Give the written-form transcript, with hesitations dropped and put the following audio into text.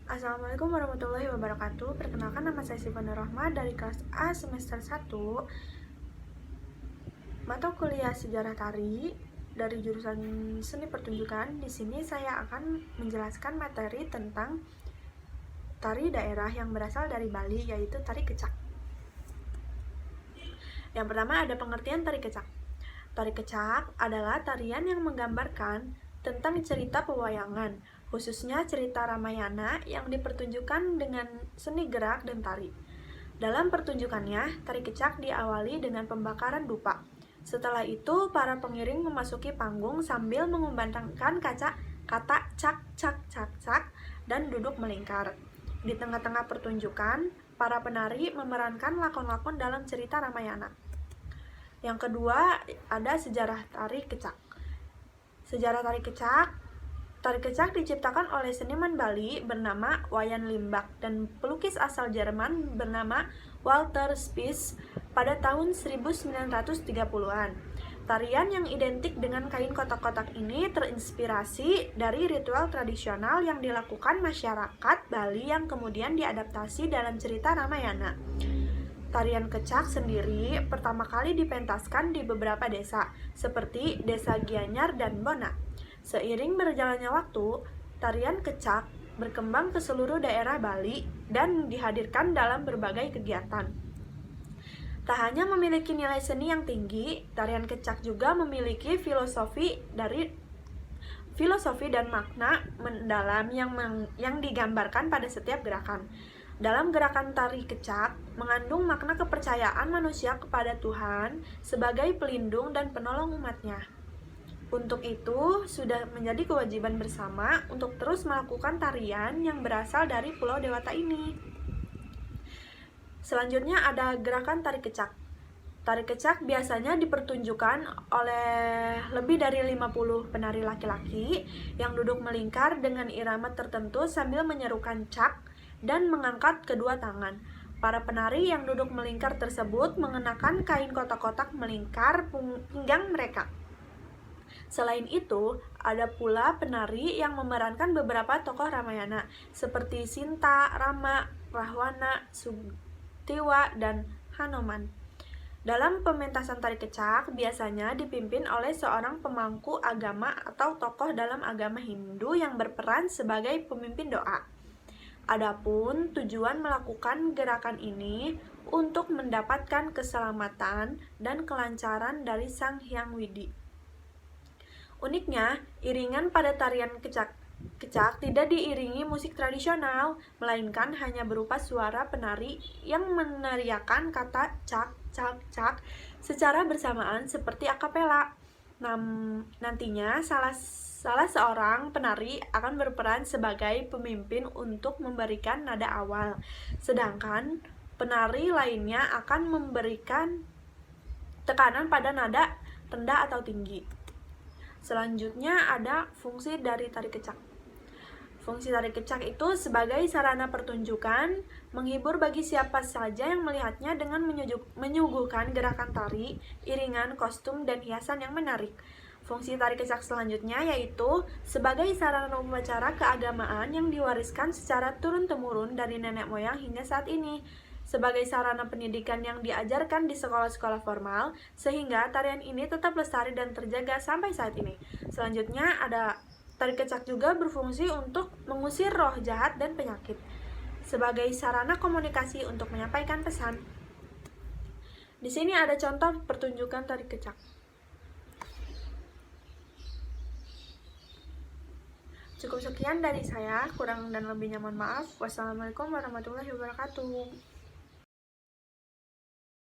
Assalamualaikum warahmatullahi wabarakatuh. Perkenalkan, nama saya Siva Rahma dari kelas A semester 1, mata kuliah Sejarah Tari dari jurusan Seni Pertunjukan. Di sini saya akan menjelaskan materi tentang tari daerah yang berasal dari Bali, yaitu tari kecak. Yang pertama ada pengertian tari kecak. Tari kecak adalah tarian yang menggambarkan tentang cerita pewayangan, khususnya cerita Ramayana yang dipertunjukkan dengan seni gerak dan tari. Dalam pertunjukannya, tari kecak diawali dengan pembakaran dupa. Setelah itu, para pengiring memasuki panggung sambil mengumandangkan kata cak cak cak cak dan duduk melingkar. Di tengah-tengah pertunjukan, para penari memerankan lakon-lakon dalam cerita Ramayana. Yang kedua, ada sejarah tari kecak. Sejarah tari kecak diciptakan oleh seniman Bali bernama Wayan Limbak dan pelukis asal Jerman bernama Walter Spies pada tahun 1930-an. Tarian yang identik dengan kain kotak-kotak ini terinspirasi dari ritual tradisional yang dilakukan masyarakat Bali yang kemudian diadaptasi dalam cerita Ramayana. Tarian kecak sendiri pertama kali dipentaskan di beberapa desa, seperti Desa Gianyar dan Bona. Seiring berjalannya waktu, tarian kecak berkembang ke seluruh daerah Bali dan dihadirkan dalam berbagai kegiatan. Tak hanya memiliki nilai seni yang tinggi, tarian kecak juga memiliki filosofi dan makna mendalam yang digambarkan pada setiap gerakan. Dalam gerakan tari kecak, mengandung makna kepercayaan manusia kepada Tuhan sebagai pelindung dan penolong umatnya. Untuk itu, sudah menjadi kewajiban bersama untuk terus melakukan tarian yang berasal dari Pulau Dewata ini. Selanjutnya ada gerakan tari kecak. Tari kecak biasanya dipertunjukkan oleh lebih dari 50 penari laki-laki yang duduk melingkar dengan irama tertentu sambil menyerukan cak dan mengangkat kedua tangan. Para penari yang duduk melingkar tersebut mengenakan kain kotak-kotak melingkar pinggang mereka. Selain itu, ada pula penari yang memerankan beberapa tokoh Ramayana seperti Sinta, Rama, Rahwana, Sugriwa, dan Hanuman. Dalam pementasan tari kecak biasanya dipimpin oleh seorang pemangku agama atau tokoh dalam agama Hindu yang berperan sebagai pemimpin doa. Adapun tujuan melakukan gerakan ini untuk mendapatkan keselamatan dan kelancaran dari Sang Hyang Widi. Uniknya, iringan pada tarian kecak tidak diiringi musik tradisional, melainkan hanya berupa suara penari yang meneriakkan kata cak cak cak secara bersamaan seperti akapela. Nantinya salah seorang penari akan berperan sebagai pemimpin untuk memberikan nada awal, sedangkan penari lainnya akan memberikan tekanan pada nada rendah atau tinggi. Selanjutnya ada fungsi dari tari kecak. Fungsi tari kecak itu sebagai sarana pertunjukan, menghibur bagi siapa saja yang melihatnya dengan menyuguhkan gerakan tari, iringan, kostum, dan hiasan yang menarik. Fungsi tari kecak selanjutnya yaitu sebagai sarana upacara keagamaan yang diwariskan secara turun-temurun dari nenek moyang hingga saat ini, sebagai sarana pendidikan yang diajarkan di sekolah-sekolah formal, sehingga tarian ini tetap lestari dan terjaga sampai saat ini. Selanjutnya ada tari kecak juga berfungsi untuk mengusir roh jahat dan penyakit, sebagai sarana komunikasi untuk menyampaikan pesan. Di sini ada contoh pertunjukan tari kecak. Cukup sekian dari saya, kurang dan lebihnya mohon maaf. Wassalamualaikum warahmatullahi wabarakatuh.